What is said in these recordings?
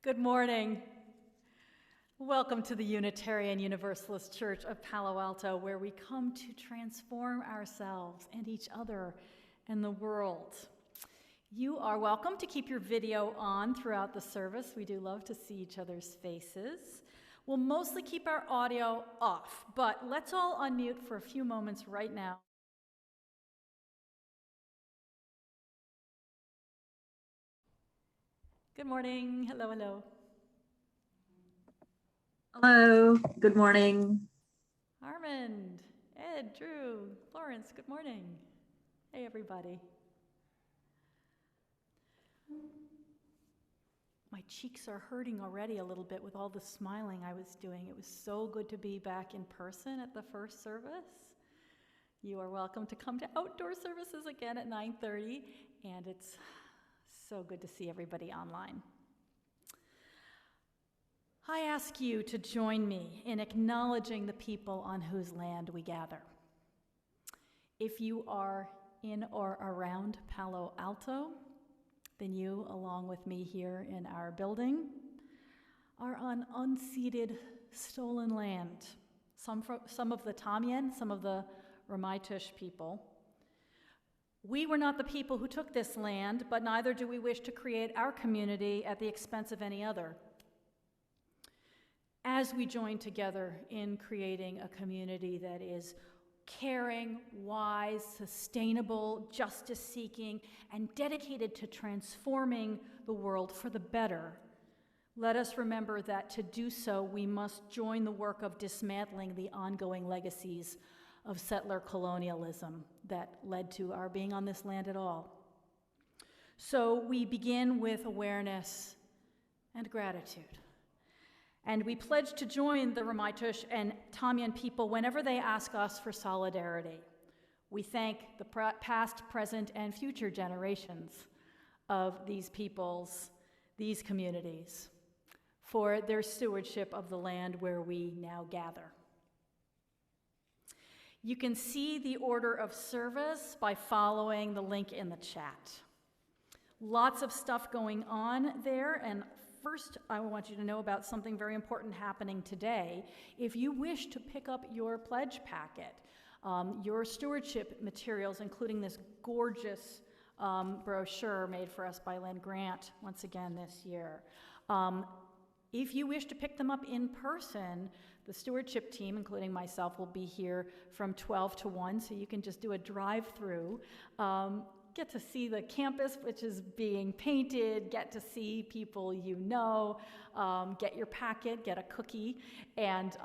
Good morning. Welcome to the Unitarian Universalist Church of Palo Alto, where we come to transform ourselves and each other and the world. You are welcome to keep your video on throughout the service. We do love to see each other's faces. We'll mostly keep our audio off, but let's all unmute for a few moments right now. Good morning. Hello, hello. Hello. Good morning. Armand, Ed, Drew, Florence, good morning. Hey, everybody. My cheeks are hurting already a little bit with all the smiling I was doing. It was so good to be back in person at the first service. You are welcome to come to outdoor services again at 9:30, and it's so good to see everybody online. I ask you to join me in acknowledging the people on whose land we gather. If you are in or around Palo Alto, then you, along with me here in our building, are on unceded, stolen land. Some of the Tamien, some of the Ramaytush people. We were not the people who took this land, but neither do we wish to create our community at the expense of any other. As we join together in creating a community that is caring, wise, sustainable, justice-seeking, and dedicated to transforming the world for the better, let us remember that to do so, we must join the work of dismantling the ongoing legacies of settler colonialism that led to our being on this land at all. So we begin with awareness and gratitude. And we pledge to join the Ramaytush and Tamien people whenever they ask us for solidarity. We thank the past, present, and future generations of these peoples, these communities, for their stewardship of the land where we now gather. You can see the order of service by following the link in the chat. Lots of stuff going on there, and first, I want you to know about something very important happening today. If you wish to pick up your pledge packet, your stewardship materials, including this gorgeous brochure made for us by Lynn Grant, once again this year. If you wish to pick them up in person, the stewardship team, including myself, will be here from 12 to 1, so you can just do a drive-through. Get to see the campus, which is being painted, get to see people you know, get your packet, get a cookie, and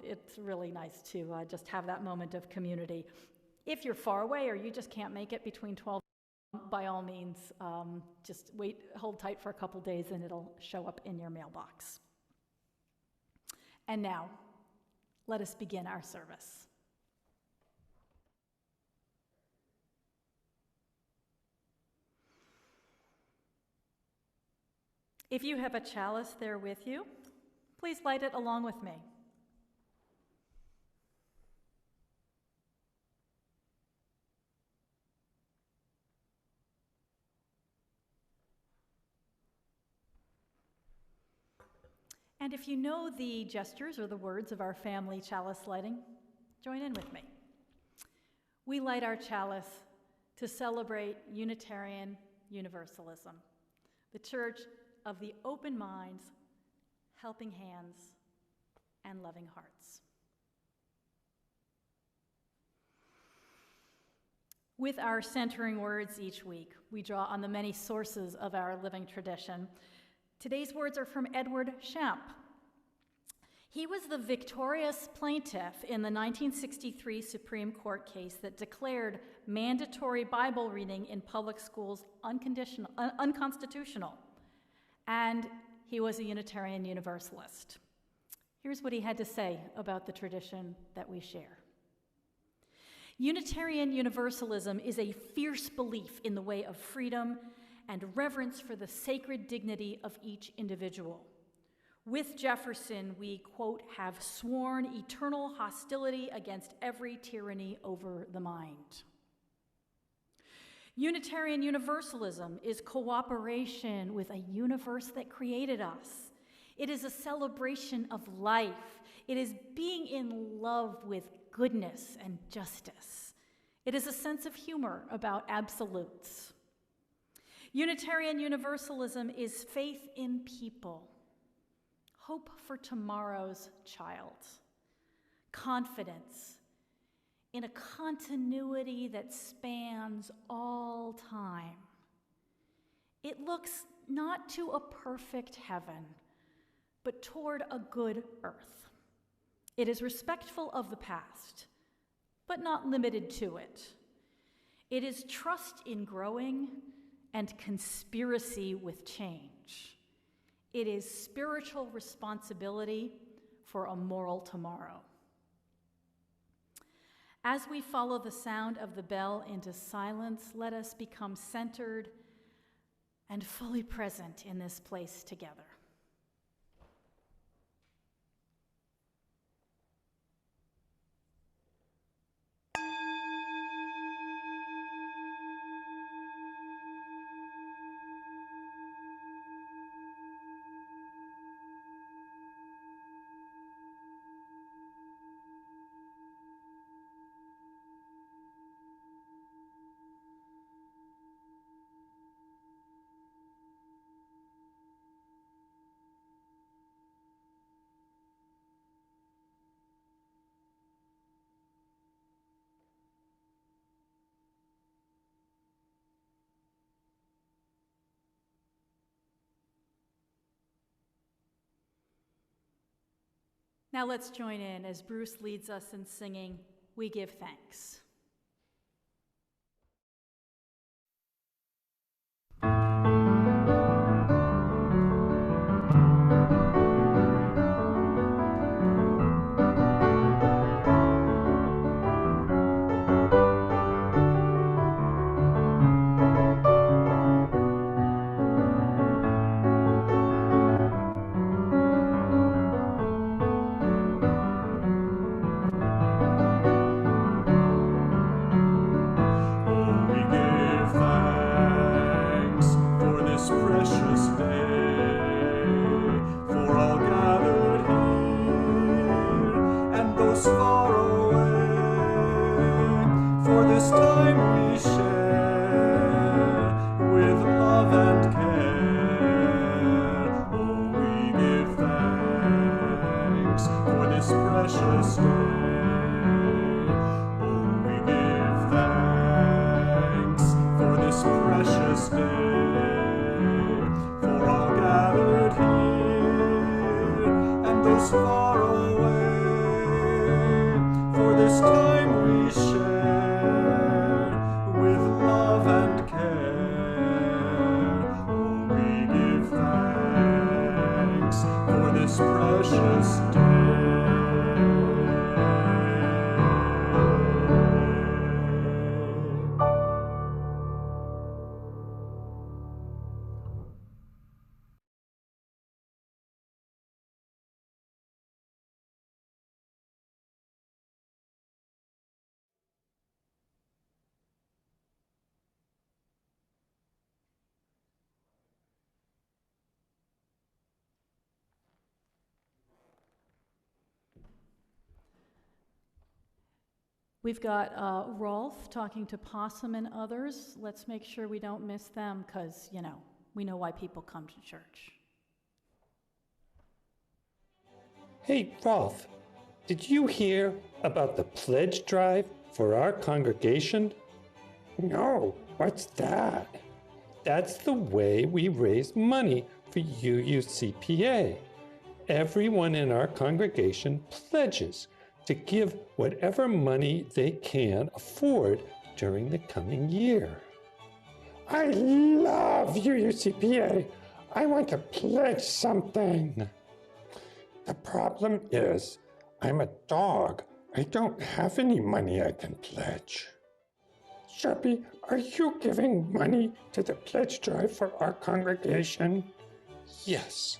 it's really nice to just have that moment of community. If you're far away or you just can't make it between 12, by all means, just hold tight for a couple days and it'll show up in your mailbox. And now, let us begin our service. If you have a chalice there with you, please light it along with me. And if you know the gestures or the words of our family chalice lighting, join in with me. We light our chalice to celebrate Unitarian Universalism, the church of the open minds, helping hands, and loving hearts. With our centering words each week, we draw on the many sources of our living tradition. Today's words are from Edward Shamp. He was the victorious plaintiff in the 1963 Supreme Court case that declared mandatory Bible reading in public schools unconstitutional. And he was a Unitarian Universalist. Here's what he had to say about the tradition that we share. Unitarian Universalism is a fierce belief in the way of freedom and reverence for the sacred dignity of each individual. With Jefferson, we, quote, have sworn eternal hostility against every tyranny over the mind. Unitarian Universalism is cooperation with a universe that created us. It is a celebration of life. It is being in love with goodness and justice. It is a sense of humor about absolutes. Unitarian Universalism is faith in people, hope for tomorrow's child, confidence in a continuity that spans all time. It looks not to a perfect heaven, but toward a good earth. It is respectful of the past, but not limited to it. It is trust in growing and conspiracy with change. It is spiritual responsibility for a moral tomorrow. As we follow the sound of the bell into silence, let us become centered and fully present in this place together. Now let's join in as Bruce leads us in singing, "We Give Thanks." We've got Rolf talking to Possum and others. Let's make sure we don't miss them because, we know why people come to church. Hey, Rolf, did you hear about the pledge drive for our congregation? No, what's that? That's the way we raise money for UUCPA. Everyone in our congregation pledges to give whatever money they can afford during the coming year. I love UUCPA. I want to pledge something. The problem is, I'm a dog. I don't have any money I can pledge. Sharpie, are you giving money to the pledge drive for our congregation? Yes.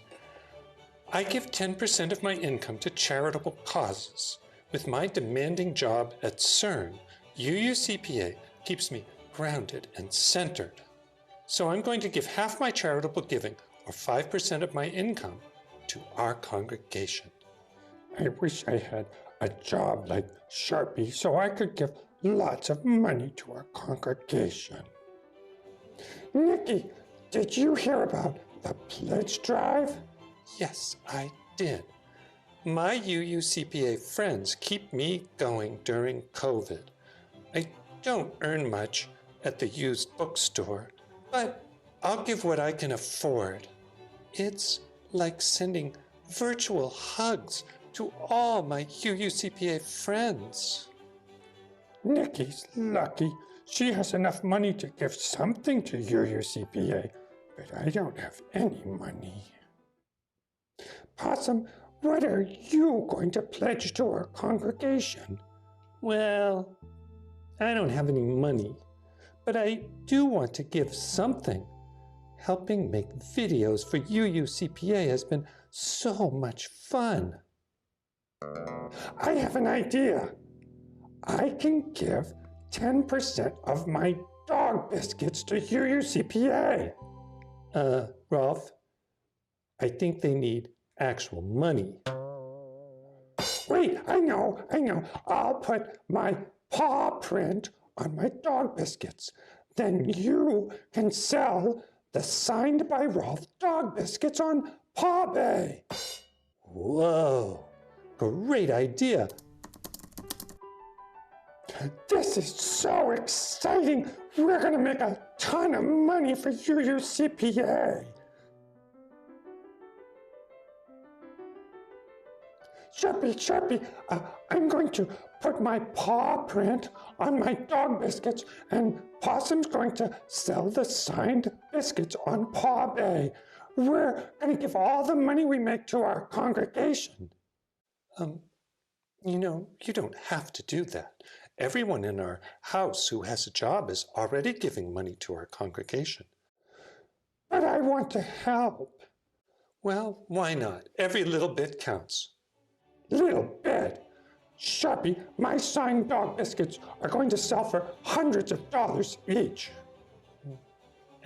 I give 10% of my income to charitable causes. With my demanding job at CERN, UUCPA keeps me grounded and centered. So I'm going to give half my charitable giving, or 5% of my income, to our congregation. I wish I had a job like Sharpie so I could give lots of money to our congregation. Nikki, did you hear about the pledge drive? Yes, I did. My UUCPA friends keep me going during COVID. I don't earn much at the used bookstore, but I'll give what I can afford. It's like sending virtual hugs to all my UUCPA friends. Nikki's lucky. She has enough money to give something to UUCPA, but I don't have any money. Possum, what are you going to pledge to our congregation? Well, I don't have any money, but I do want to give something. Helping make videos for UUCPA has been so much fun. I have an idea. I can give 10% of my dog biscuits to UUCPA. Rolf, I think they need actual money. Wait, I know. I'll put my paw print on my dog biscuits. Then you can sell the signed by Rolf dog biscuits on Pawbay. Whoa, great idea. This is so exciting. We're going to make a ton of money for UUCPA. Sharpie, I'm going to put my paw print on my dog biscuits, and Possum's going to sell the signed biscuits on Pawbay. We're going to give all the money we make to our congregation. You don't have to do that. Everyone in our house who has a job is already giving money to our congregation. But I want to help. Well, why not? Every little bit counts. Little bit? Sharpie, my signed dog biscuits are going to sell for hundreds of dollars each.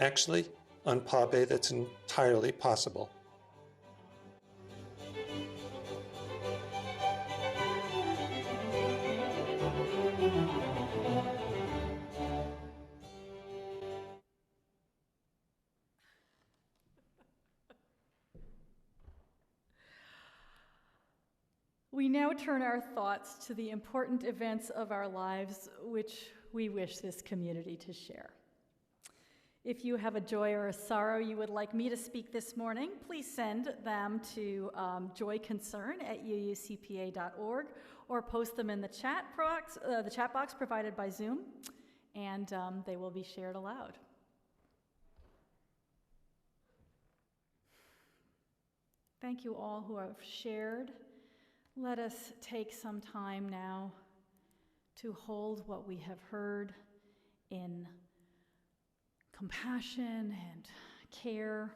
Actually, on Pawbay, that's entirely possible. We now turn our thoughts to the important events of our lives which we wish this community to share. If you have a joy or a sorrow you would like me to speak this morning, please send them to joyconcern@uucpa.org or post them in the chat box provided by Zoom, and they will be shared aloud. Thank you all who have shared. Let us take some time now to hold what we have heard in compassion and care,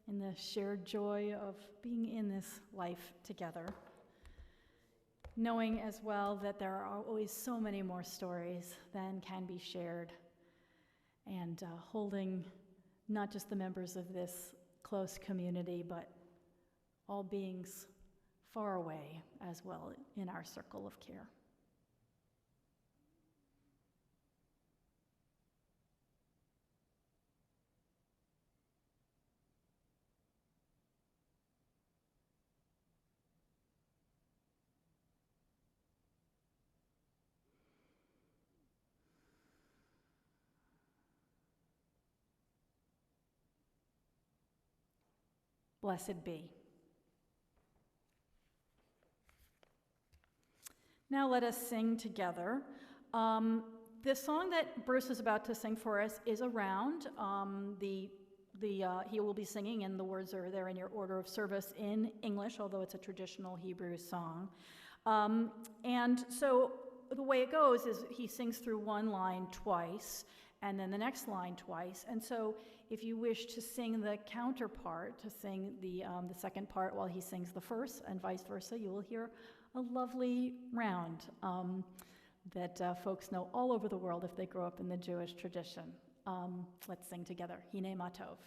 in the shared joy of being in this life together, knowing as well that there are always so many more stories than can be shared, and holding not just the members of this close community, but all beings far away as well in our circle of care. Blessed be. Now let us sing together. The song that Bruce is about to sing for us is around. He will be singing, and the words are there in your order of service in English, although it's a traditional Hebrew song. And so the way it goes is he sings through one line twice, and then the next line twice. And so if you wish to sing the counterpart, to sing the second part while he sings the first, and vice versa, you will hear a lovely round. that folks know all over the world if they grow up in the Jewish tradition. Let's sing together, Hine Ma Tov.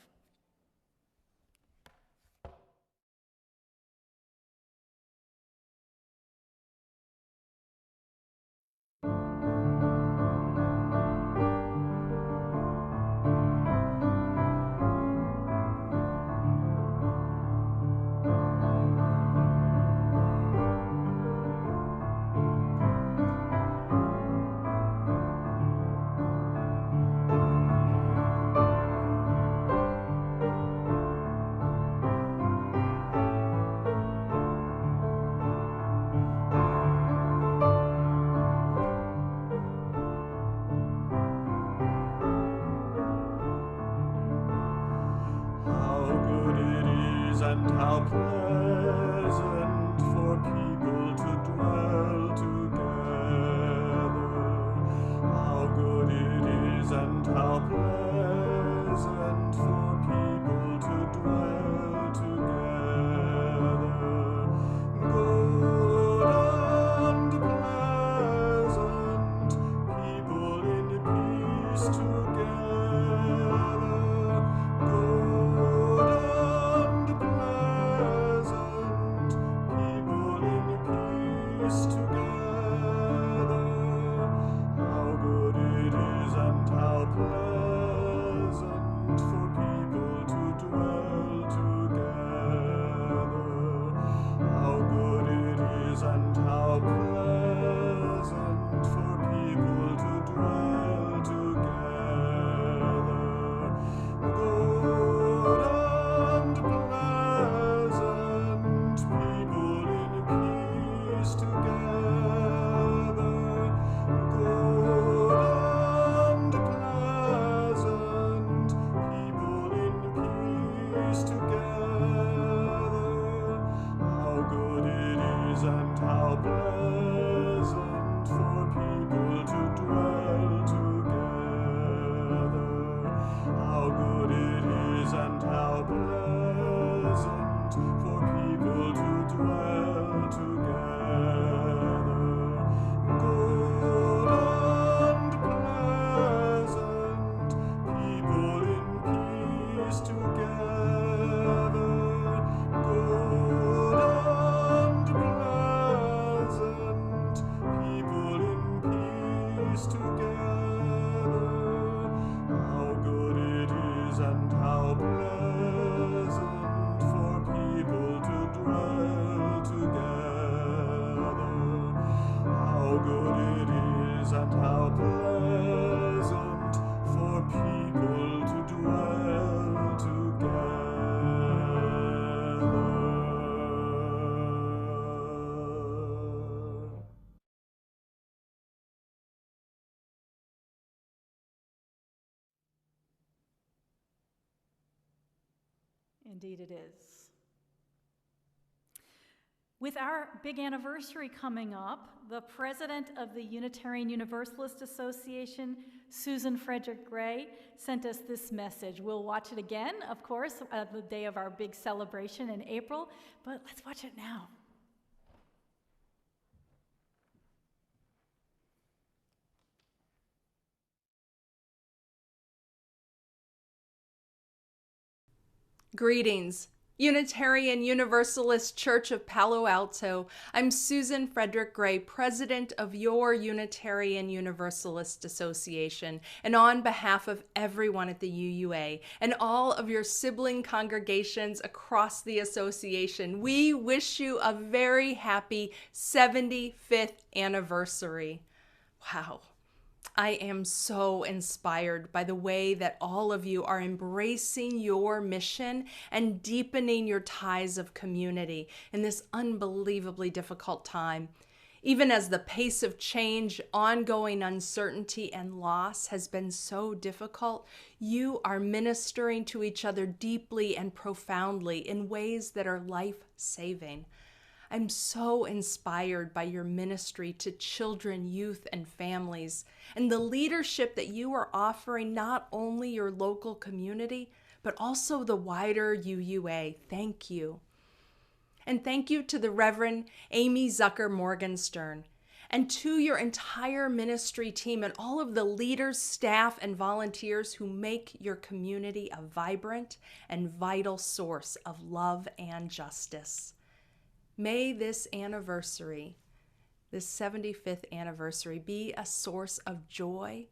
And how pleasant for people to dwell together. How good it is and how pleasant for people to dwell together. Good and pleasant, people in peace together. Good and pleasant, people in peace together. How good it is and how pleasant for people to dwell together. How good it is and how pleasant for people to dwell together. Good and pleasant, people in peace together. Good and pleasant, people in peace together. How good it is and how pleasant for people to dwell together. How good it is and how pleasant for people to dwell together. Good and pleasant, people in peace together. Good and pleasant, people in peace together. How good it is and how pleasant for people to dwell together. How good it is and how pleasant for people to dwell together. Indeed it is. With our big anniversary coming up, the president of the Unitarian Universalist Association, Susan Frederick-Gray, sent us this message. We'll watch it again, of course, the day of our big celebration in April, but let's watch it now. Greetings, Unitarian Universalist Church of Palo Alto. I'm Susan Frederick-Gray, president of your Unitarian Universalist Association, and on behalf of everyone at the UUA and all of your sibling congregations across the association, we wish you a very happy 75th anniversary. Wow. I am so inspired by the way that all of you are embracing your mission and deepening your ties of community in this unbelievably difficult time. Even as the pace of change, ongoing uncertainty, and loss has been so difficult, you are ministering to each other deeply and profoundly in ways that are life-saving. I'm so inspired by your ministry to children, youth, and families, and the leadership that you are offering not only your local community, but also the wider UUA. Thank you. And thank you to the Reverend Amy Zucker Morgenstern and to your entire ministry team and all of the leaders, staff, and volunteers who make your community a vibrant and vital source of love and justice. May this anniversary, this 75th anniversary, be a source of joy,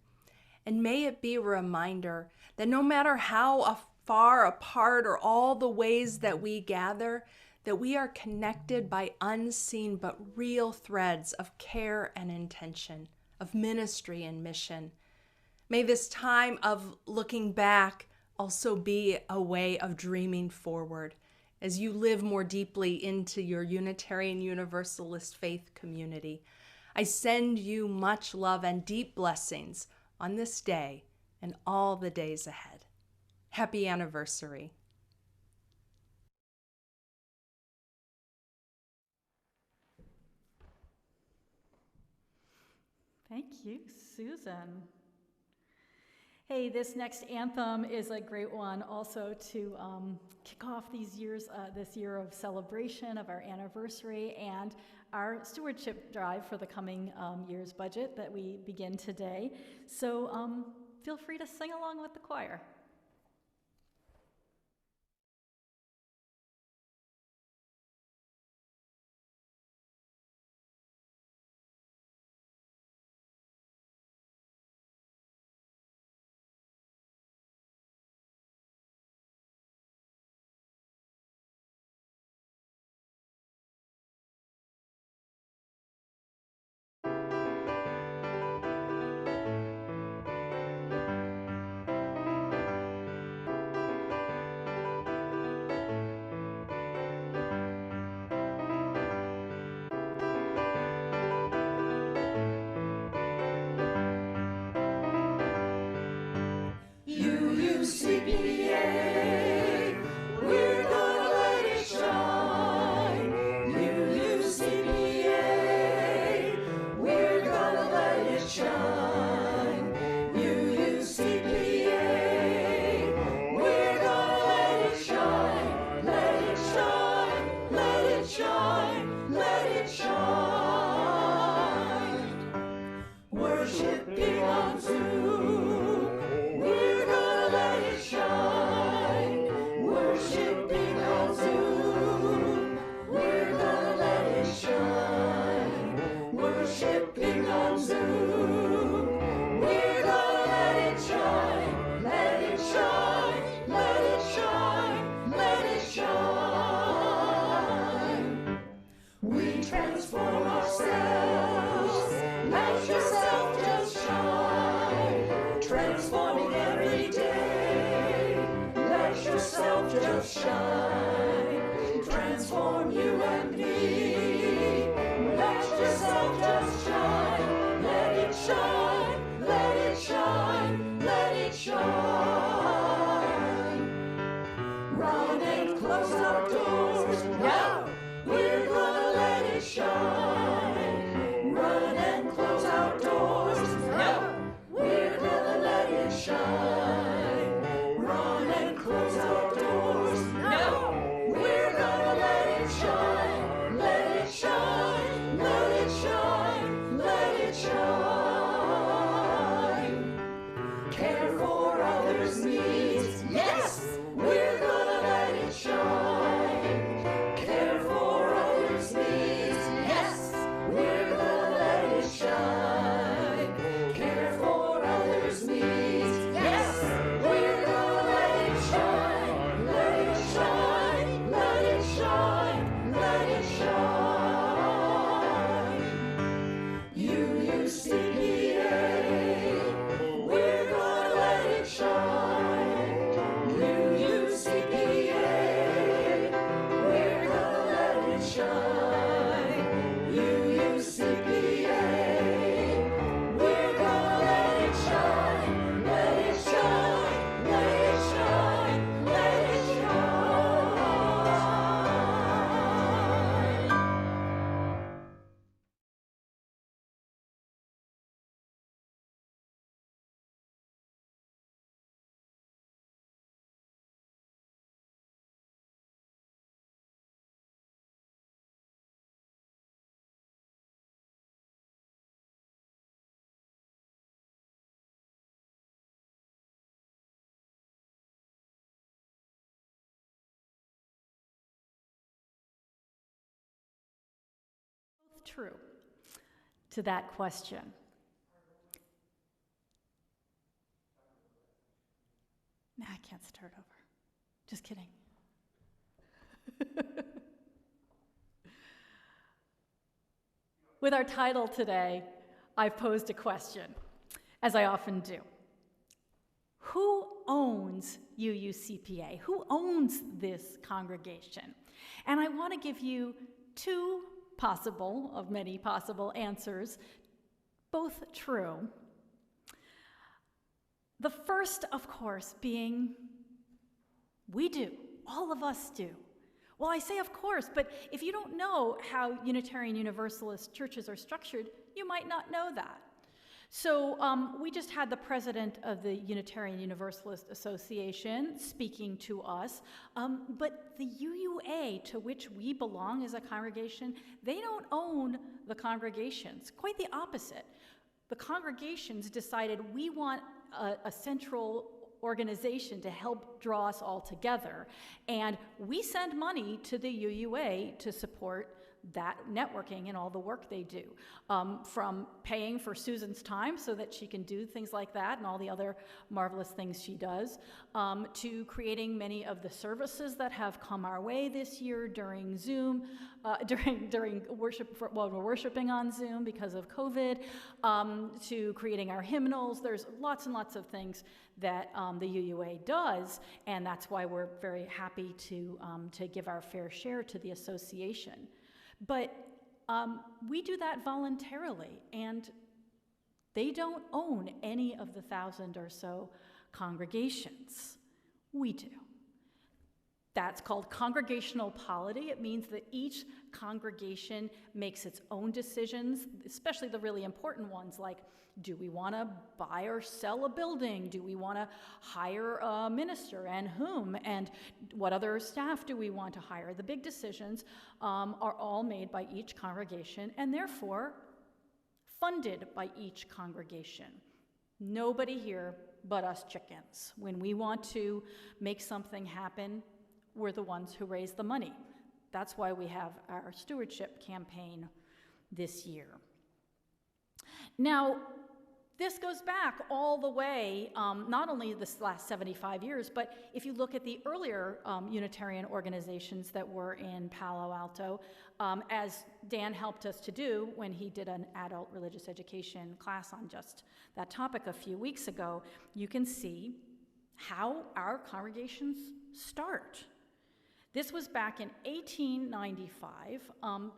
and may it be a reminder that no matter how far apart or all the ways that we gather, that we are connected by unseen but real threads of care and intention, of ministry and mission. May this time of looking back also be a way of dreaming forward as you live more deeply into your Unitarian Universalist faith community. I send you much love and deep blessings on this day and all the days ahead. Happy anniversary. Thank you, Susan. Hey, this next anthem is a great one also to kick off this year of celebration of our anniversary and our stewardship drive for the coming year's budget that we begin today. So feel free to sing along with the choir. UUCPA, we're gonna let it shine. UUCPA, we're gonna let it shine. UUCPA, we're gonna let it shine. Let it shine, let it shine, let it shine. Worshiping on Zoom, we're gonna let it shine. Worshiping on Zoom, we're gonna let it shine. Worshiping on Zoom, we're gonna let it shine. Let it shine, let it shine, let it shine. We transform ourselves. Let yourself just shine. Transforming every day. Let yourself just shine. Transform you and me. Let yourself just shine. Let it shine. Let it shine. Let it shine. Run and close our doors. Now we're gonna let it shine. Run and close our doors. Now we're gonna let it shine. Run and close our doors. Now we're gonna let it shine. Let it shine. Let it shine. Let it shine. Care for others' needs. Yes, we're gonna let it shine. Care true to that question. Nah, I can't start over. Just kidding. With our title today, I've posed a question, as I often do. Who owns UUCPA? Who owns this congregation? And I want to give you two possible, of many possible answers, both true. The first, of course, being we do. All of us do. Well, I say of course, but if you don't know how Unitarian Universalist churches are structured, you might not know that. So we just had the president of the Unitarian Universalist Association speaking to us, but the UUA, to which we belong as a congregation, they don't own the congregations. Quite the opposite. The congregations decided we want a central organization to help draw us all together, and we send money to the UUA to support that networking and all the work they do, from paying for Susan's time so that she can do things like that and all the other marvelous things she does, to creating many of the services that have come our way this year during Zoom, during worship, while we're worshiping on Zoom because of COVID, to creating our hymnals. There's lots and lots of things that the UUA does, and that's why we're very happy to give our fair share to the association. But we do that voluntarily, and they don't own any of the 1,000 or so congregations. We do. That's called Congregational Polity. It means that each congregation makes its own decisions, especially the really important ones, like, do we want to buy or sell a building? Do we want to hire a minister, and whom? And what other staff do we want to hire? The big decisions are all made by each congregation, and therefore funded by each congregation. Nobody here but us chickens. When we want to make something happen, we're the ones who raise the money. That's why we have our stewardship campaign this year. Now, this goes back all the way, not only this last 75 years, but if you look at the earlier Unitarian organizations that were in Palo Alto, as Dan helped us to do when he did an adult religious education class on just that topic a few weeks ago, you can see how our congregations start. This was back in 1895.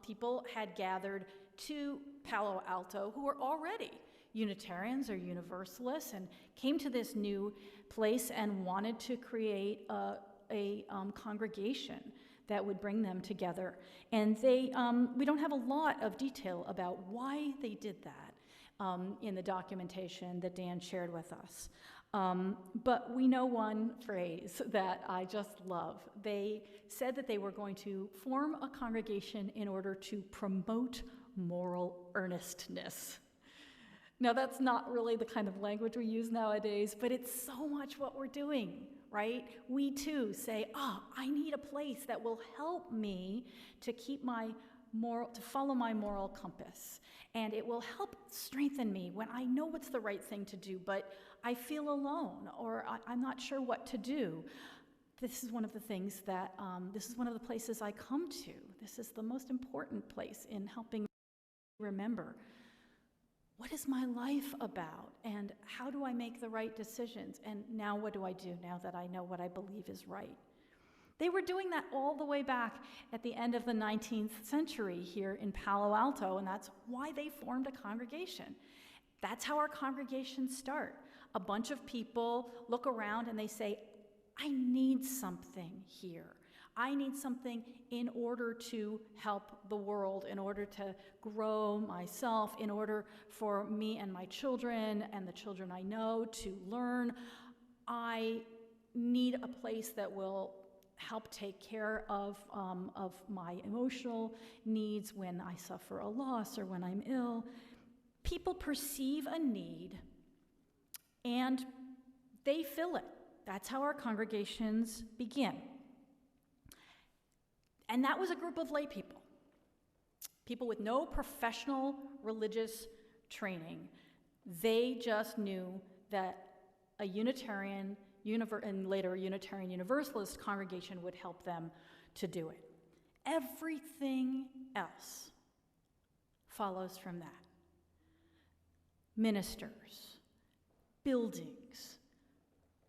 People had gathered to Palo Alto who were already Unitarians or Universalists and came to this new place and wanted to create a congregation that would bring them together. And they, we don't have a lot of detail about why they did that in the documentation that Dan shared with us. But we know one phrase that I just love. They said that they were going to form a congregation in order to promote moral earnestness. Now, that's not really the kind of language we use nowadays, but it's so much what we're doing, right? We too say, I need a place that will help me to keep to follow my moral compass. And it will help strengthen me when I know what's the right thing to do, but I feel alone, or I'm not sure what to do. This is one of the things that, this is one of the places I come to. This is the most important place in helping me remember, what is my life about, and how do I make the right decisions, and now what do I do now that I know what I believe is right? They were doing that all the way back at the end of the 19th century here in Palo Alto, and that's why they formed a congregation. That's how our congregations start. A bunch of people look around and they say, I need something here. I need something in order to help the world, in order to grow myself, in order for me and my children and the children I know to learn. I need a place that will help take care of my emotional needs when I suffer a loss or when I'm ill. People perceive a need and they fill it. That's how our congregations begin. And that was a group of lay people. people with no professional religious training. They just knew that a Unitarian and later a Unitarian Universalist congregation would help them to do it. Everything else follows from that. Ministers, buildings,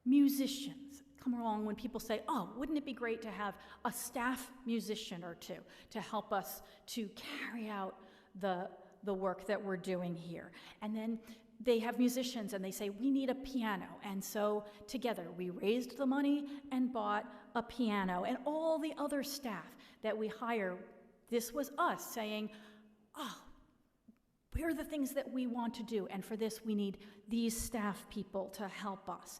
musicians come along when people say, oh, wouldn't it be great to have a staff musician or two to help us to carry out the work that we're doing here. And then they have musicians and they say, we need a piano. And so together we raised the money and bought a piano. And all the other staff that we hire, this was us saying, oh, here are the things that we want to do. And for this, we need these staff people to help us.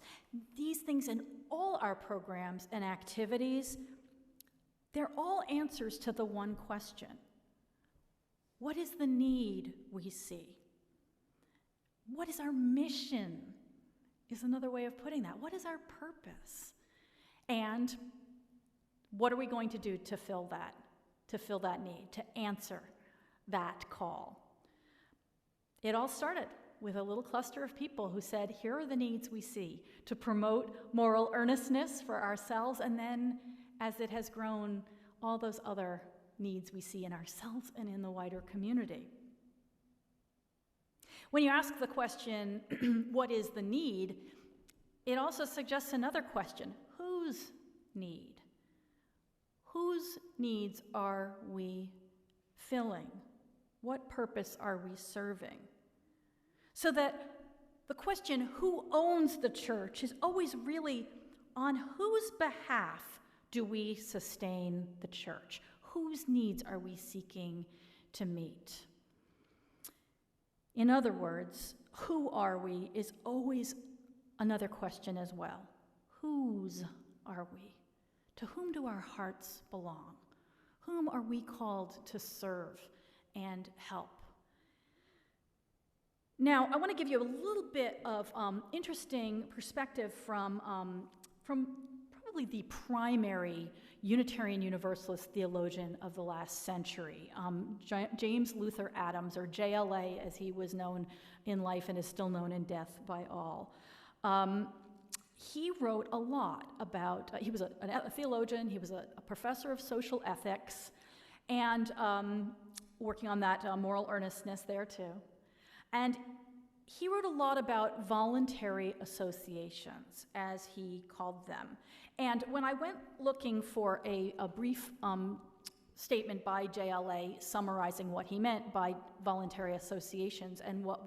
These things in all our programs and activities, they're all answers to the one question. What is the need we see? What is our mission? Is another way of putting that. What is our purpose? And what are we going to do to fill that need, to answer that call? It all started with a little cluster of people who said, here are the needs we see to promote moral earnestness for ourselves, and then as it has grown, all those other needs we see in ourselves and in the wider community. When you ask the question, what is the need, it also suggests another question, whose need? Whose needs are we filling? What purpose are we serving? So that the question, who owns the church, is always really on whose behalf do we sustain the church? Whose needs are we seeking to meet? In other words, who are we is always another question as well. Whose are we? To whom do our hearts belong? Whom are we called to serve and help? Now, I want to give you a little bit of interesting perspective from probably the primary Unitarian Universalist theologian of the last century, James Luther Adams, or JLA as he was known in life and is still known in death by all. He wrote a lot about, he was a theologian, he was a professor of social ethics, and working on that moral earnestness there too. And he wrote a lot about voluntary associations, as he called them. And when I went looking for a brief statement by JLA summarizing what he meant by voluntary associations and what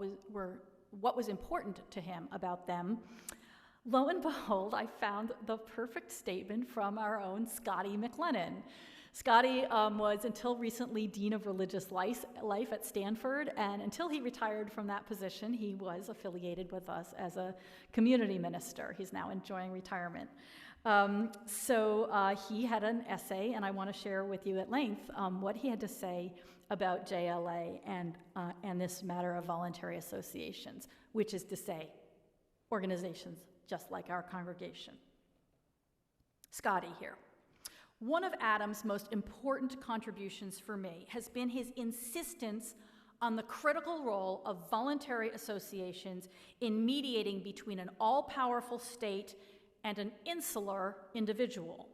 was important to him about them, lo and behold, I found the perfect statement from our own Scotty McLennan. Scotty was until recently Dean of Religious Life at Stanford, and until he retired from that position, he was affiliated with us as a community minister. He's now enjoying retirement. So he had an essay, and I want to share with you at length what he had to say about JLA and this matter of voluntary associations, which is to say, organizations just like our congregation. Scotty here. One of Adam's most important contributions for me has been his insistence on the critical role of voluntary associations in mediating between an all-powerful state and an insular individual.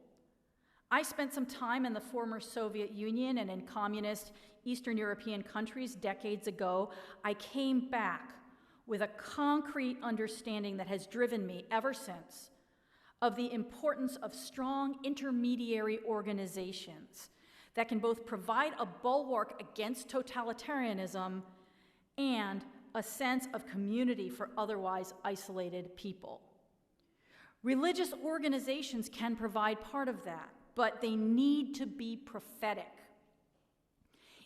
I spent some time in the former Soviet Union and in communist Eastern European countries decades ago. I came back with a concrete understanding that has driven me ever since of the importance of strong intermediary organizations that can both provide a bulwark against totalitarianism and a sense of community for otherwise isolated people. Religious organizations can provide part of that, but they need to be prophetic.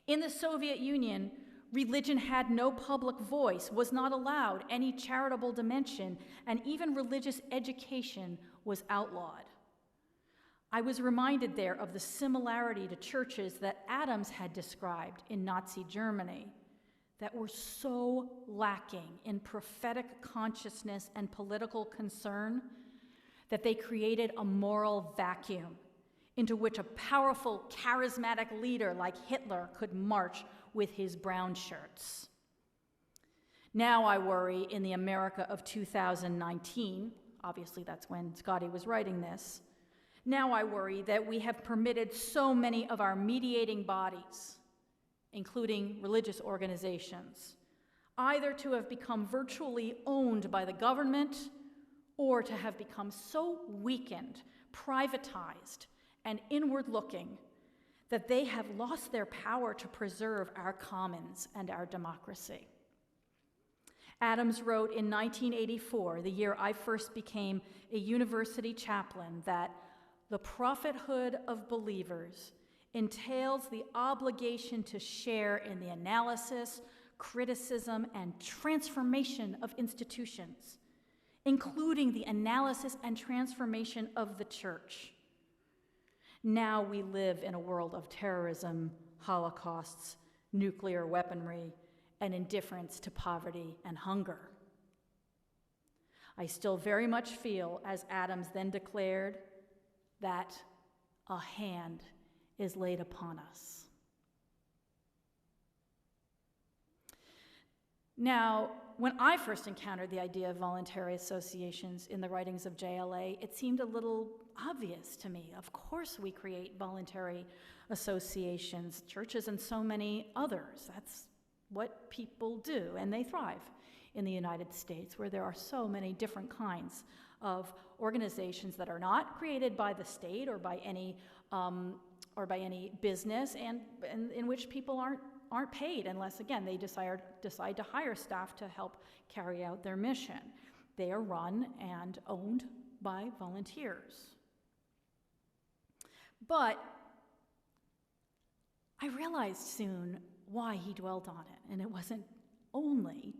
In the Soviet Union, religion had no public voice, was not allowed any charitable dimension, and even religious education was outlawed. I was reminded there of the similarity to churches that Adams had described in Nazi Germany that were so lacking in prophetic consciousness and political concern that they created a moral vacuum into which a powerful, charismatic leader like Hitler could march with his brown shirts. Now I worry in the America of 2019, obviously that's when Scotty was writing this, now I worry that we have permitted so many of our mediating bodies, including religious organizations, either to have become virtually owned by the government or to have become so weakened, privatized, and inward-looking that they have lost their power to preserve our commons and our democracy. Adams wrote in 1984, the year I first became a university chaplain, that the prophethood of believers entails the obligation to share in the analysis, criticism, and transformation of institutions, including the analysis and transformation of the church. Now we live in a world of terrorism, holocausts, nuclear weaponry, and indifference to poverty and hunger. I still very much feel, as Adams then declared, that a hand is laid upon us. Now, when I first encountered the idea of voluntary associations in the writings of JLA, it seemed a little obvious to me. Of course we create voluntary associations, churches and so many others. That's what people do, and they thrive in the United States, where there are so many different kinds of organizations that are not created by the state or by any business, and in which people aren't paid unless, again, they decide to hire staff to help carry out their mission. They are run and owned by volunteers. But I realized soon why he dwelt on it, and it wasn't only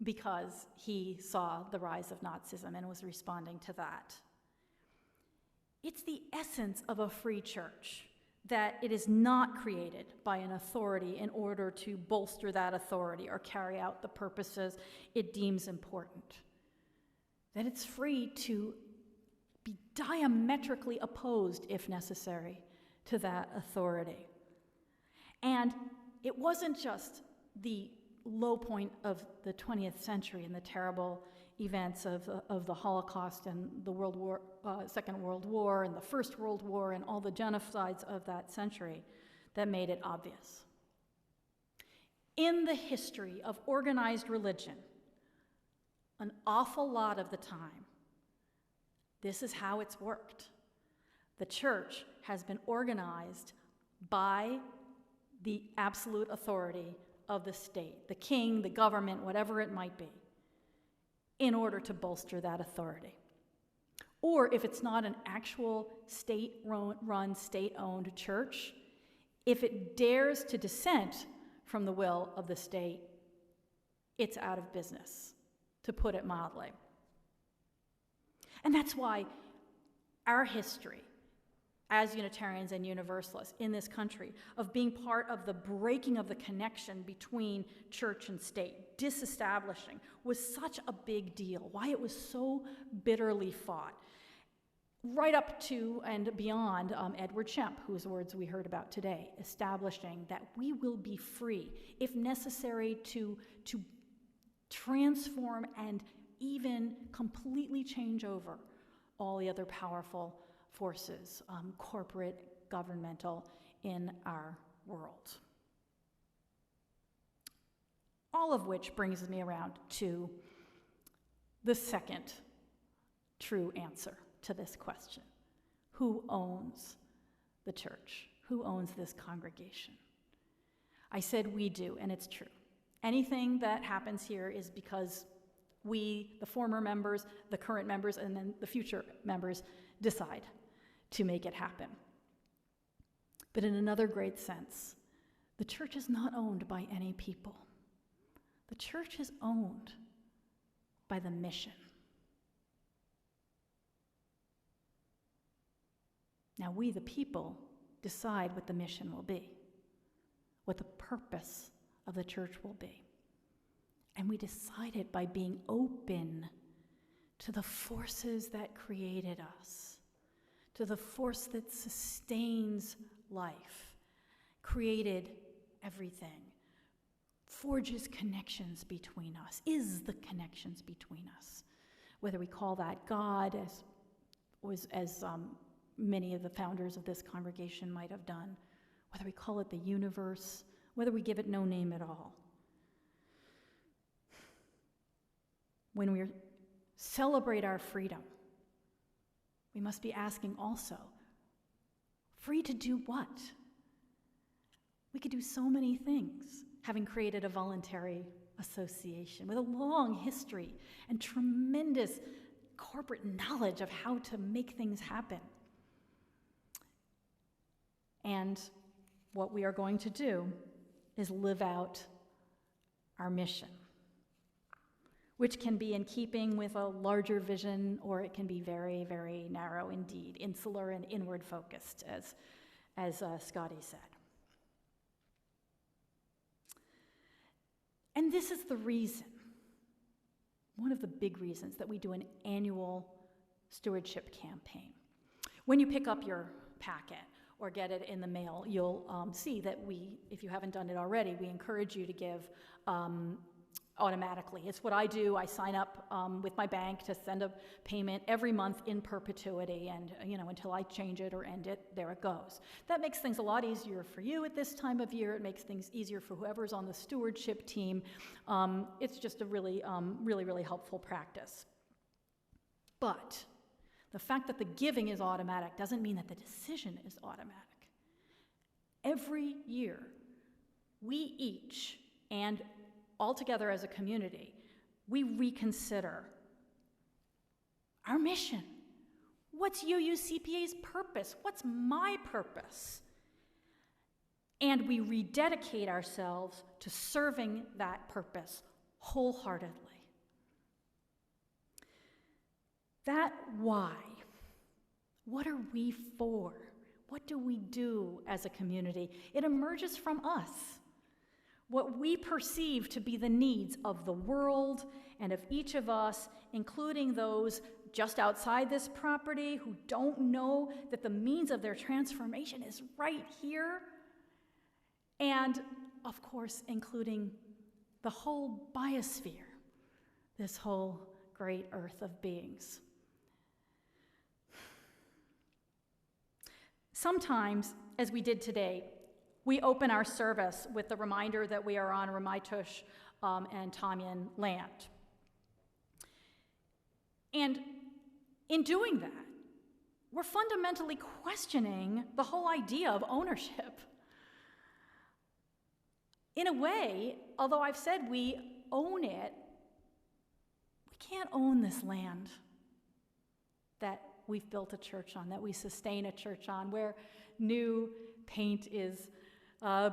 because he saw the rise of Nazism and was responding to that. It's the essence of a free church, that it is not created by an authority in order to bolster that authority or carry out the purposes it deems important. That it's free to be diametrically opposed, if necessary, to that authority. And it wasn't just the low point of the 20th century and the terrible events of the Holocaust and the Second World War and the First World War and all the genocides of that century that made it obvious. In the history of organized religion, an awful lot of the time, this is how it's worked. The church has been organized by the absolute authority of the state, the king, the government, whatever it might be, in order to bolster that authority. Or if it's not an actual state-run, state-owned church, if it dares to dissent from the will of the state, it's out of business, to put it mildly. And that's why our history as Unitarians and Universalists in this country of being part of the breaking of the connection between church and state, disestablishing, was such a big deal, why it was so bitterly fought, right up to and beyond Edward Shemp, whose words we heard about today, establishing that we will be free, if necessary, to transform and even completely change over all the other powerful forces, corporate, governmental, in our world. All of which brings me around to the second true answer to this question. Who owns the church? Who owns this congregation? I said we do, and it's true. Anything that happens here is because we, the former members, the current members, and then the future members, decide to make it happen. But in another great sense, the church is not owned by any people. The church is owned by the mission. Now we, the people, decide what the mission will be, what the purpose of the church will be. And we decide it by being open to the forces that created us, to the force that sustains life, created everything, forges connections between us, is the connections between us. Whether we call that God, as many of the founders of this congregation might have done, whether we call it the universe, whether we give it no name at all. When we celebrate our freedom, we must be asking also, free to do what? We could do so many things, having created a voluntary association with a long history and tremendous corporate knowledge of how to make things happen. And what we are going to do is live out our mission, which can be in keeping with a larger vision, or it can be very, very narrow indeed, insular and inward focused, as Scotty said. And this is the reason, one of the big reasons, that we do an annual stewardship campaign. When you pick up your packet or get it in the mail, you'll see that if you haven't done it already, we encourage you to give automatically. It's what I do. I sign up with my bank to send a payment every month in perpetuity, and until I change it or end it, there it goes. That makes things a lot easier for you at this time of year. It makes things easier for whoever's on the stewardship team. It's just a really, really helpful practice. But the fact that the giving is automatic doesn't mean that the decision is automatic. Every year, we each, and all together as a community, we reconsider our mission. What's UUCPA's purpose? What's my purpose? And we rededicate ourselves to serving that purpose wholeheartedly. That why. What are we for? What do we do as a community? It emerges from us. What we perceive to be the needs of the world and of each of us, including those just outside this property who don't know that the means of their transformation is right here, and of course, including the whole biosphere, this whole great earth of beings. Sometimes, as we did today, we open our service with the reminder that we are on Ramaytush and Tamyan land. And in doing that, we're fundamentally questioning the whole idea of ownership. In a way, although I've said we own it, we can't own this land that we've built a church on, that we sustain a church on, where new paint is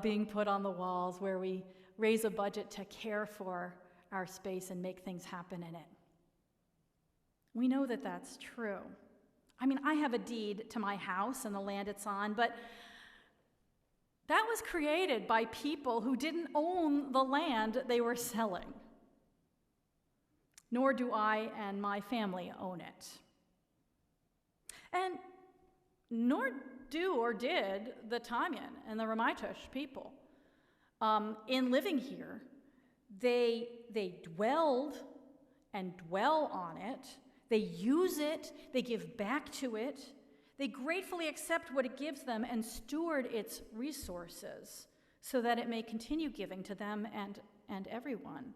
being put on the walls, where we raise a budget to care for our space and make things happen in it. We know that that's true. I mean, I have a deed to my house and the land it's on, but that was created by people who didn't own the land they were selling. Nor do I and my family own it. And nor do or did the Tamyan and the Ramaytush people. In living here, they dwelled and dwell on it. They use it. They give back to it. They gratefully accept what it gives them and steward its resources so that it may continue giving to them and everyone.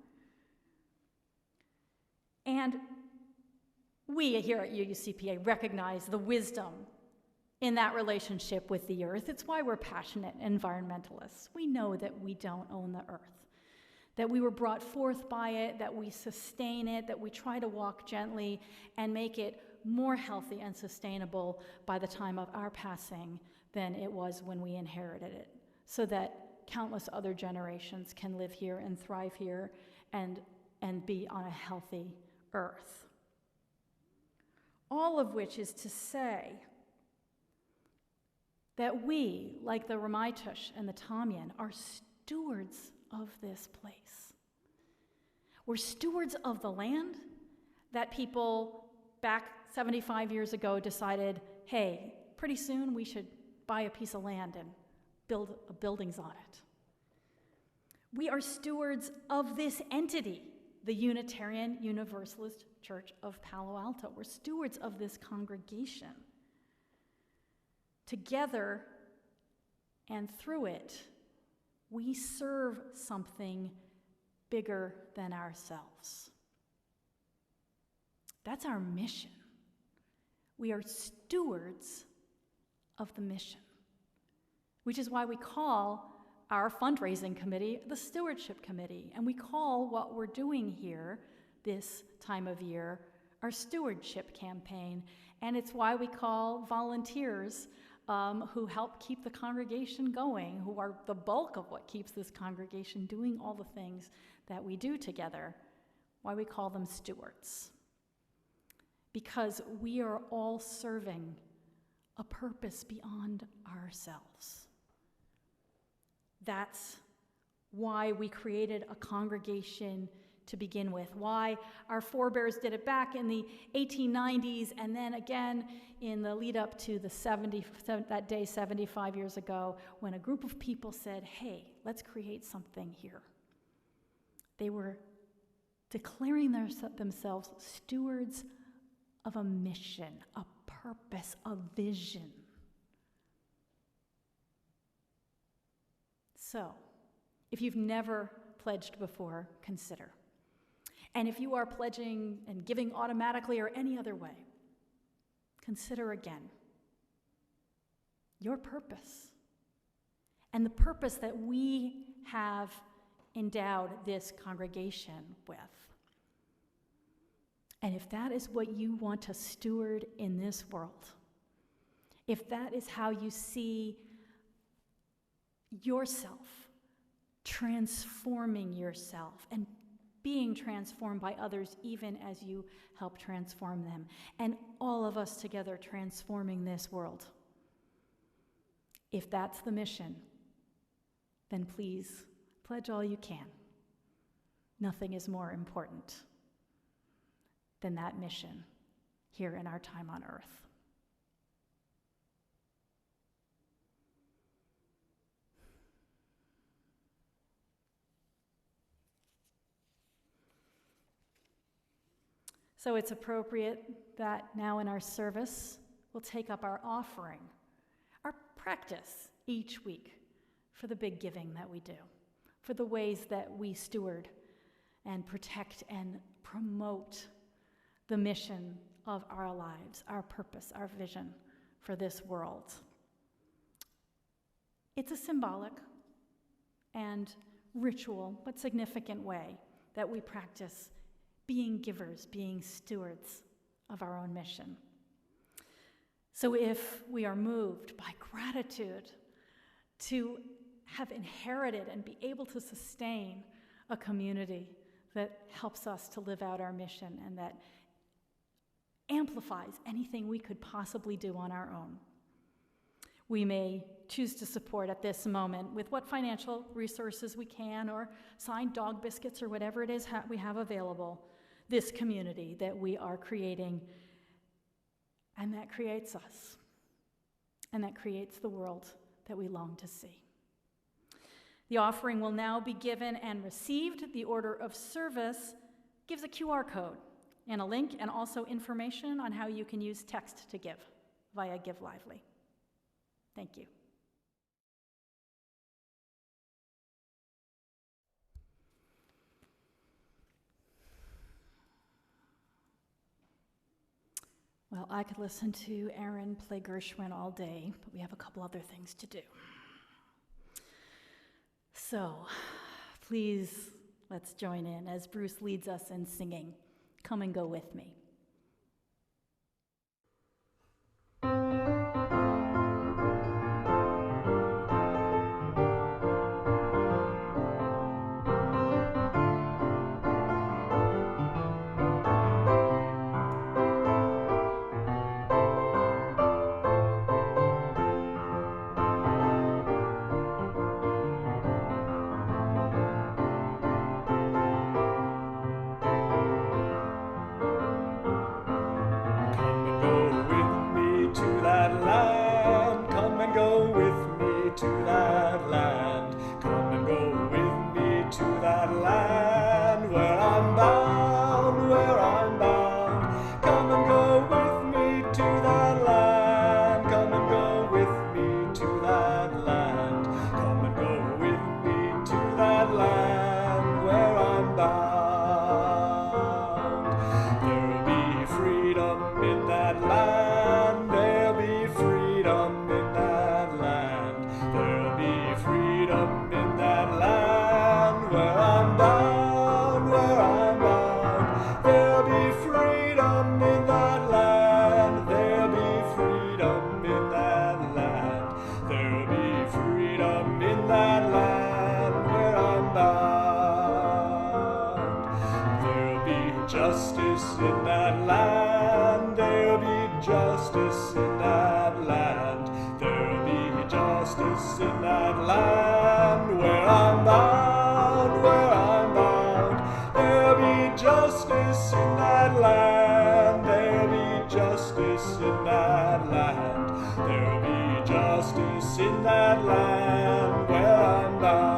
And we here at UUCPA recognize the wisdom in that relationship with the earth. It's why we're passionate environmentalists. We know that we don't own the earth, that we were brought forth by it, that we sustain it, that we try to walk gently and make it more healthy and sustainable by the time of our passing than it was when we inherited it, so that countless other generations can live here and thrive here and be on a healthy earth. All of which is to say that we, like the Ramaytush and the Tamyan, are stewards of this place. We're stewards of the land that people back 75 years ago decided, hey, pretty soon we should buy a piece of land and build buildings on it. We are stewards of this entity, the Unitarian Universalist Church of Palo Alto. We're stewards of this congregation. Together and through it, we serve something bigger than ourselves. That's our mission. We are stewards of the mission, which is why we call our fundraising committee the Stewardship Committee, and we call what we're doing here this time of year our Stewardship Campaign, and it's why we call volunteers who help keep the congregation going, who are the bulk of what keeps this congregation doing all the things that we do together, why we call them stewards. Because we are all serving a purpose beyond ourselves. That's why we created a congregation to begin with, why our forebears did it back in the 1890s, and then again in the lead up to that day 75 years ago, when a group of people said, hey, let's create something here. They were declaring themselves stewards of a mission, a purpose, a vision. So, if you've never pledged before, consider. And if you are pledging and giving automatically or any other way, consider again your purpose and the purpose that we have endowed this congregation with. And if that is what you want to steward in this world, if that is how you see yourself transforming yourself and being transformed by others even as you help transform them, and all of us together transforming this world, if that's the mission, then please pledge all you can. Nothing is more important than that mission here in our time on earth. So it's appropriate that now in our service, we'll take up our offering, our practice each week for the big giving that we do, for the ways that we steward and protect and promote the mission of our lives, our purpose, our vision for this world. It's a symbolic and ritual but significant way that we practice being givers, being stewards of our own mission. So if we are moved by gratitude to have inherited and be able to sustain a community that helps us to live out our mission and that amplifies anything we could possibly do on our own, we may choose to support at this moment with what financial resources we can, or signed dog biscuits or whatever it is we have available, this community that we are creating, and that creates us, and that creates the world that we long to see. The offering will now be given and received. The order of service gives a QR code and a link, and also information on how you can use text to give via Give Lively. Thank you. Well, I could listen to Aaron play Gershwin all day, but we have a couple other things to do. So, please, let's join in as Bruce leads us in singing, "Come and Go With Me." justice in that land where I'm bound.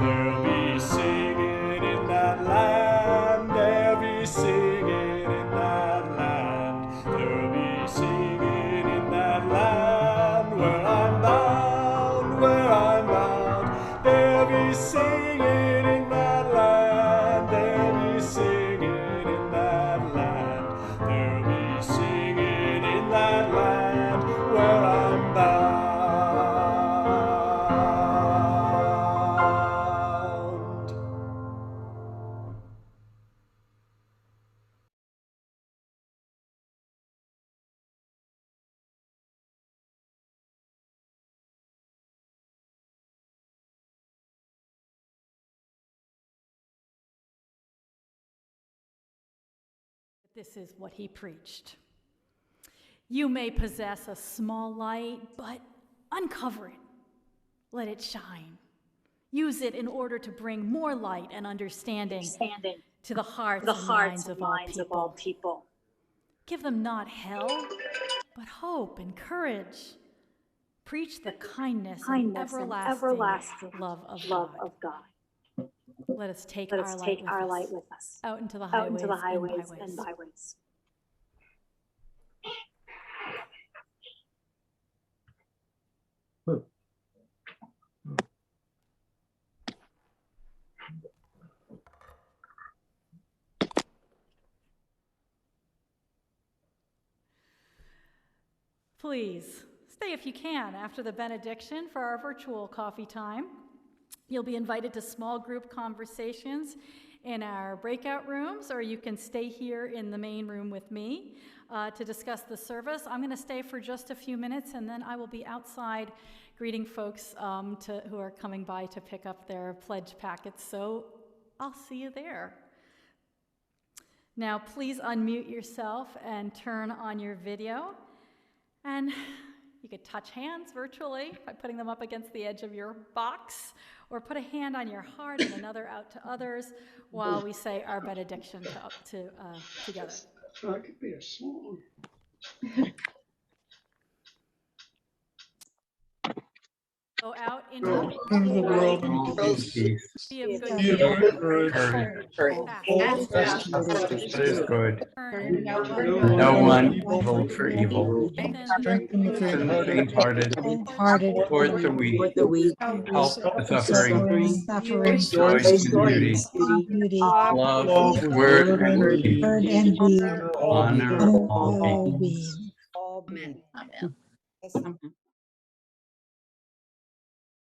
There'll be singing in that land, there'll be singing in that land, there'll be singing in that land where I'm bound, where I'm bound. There'll be singing in that land, there'll be singing in that land, there'll be singing in that land where I'm bound. This is what he preached. You may possess a small light, but uncover it. Let it shine. Use it in order to bring more light and understanding to the hearts and minds of all people. Give them not hell, but hope and courage. Preach the kindness and everlasting love of God. Let us take our light with us out into the highways and byways. Please stay if you can after the benediction for our virtual coffee time. You'll be invited to small group conversations in our breakout rooms, or you can stay here in the main room with me to discuss the service. I'm going to stay for just a few minutes, and then I will be outside greeting folks who are coming by to pick up their pledge packets, so I'll see you there. Now, please unmute yourself and turn on your video, and you could touch hands virtually by putting them up against the edge of your box, or put a hand on your heart and another out to others while we say our benediction together. That could be a song. Go out into the world and peace. be of good Be cheer. of courage. Hold fast to what is good. No one evil for evil. Strengthen the faint-hearted. Support the weak. Help the suffering. Rejoice in beauty. Love, word, and deed. Honor all beings. Amen.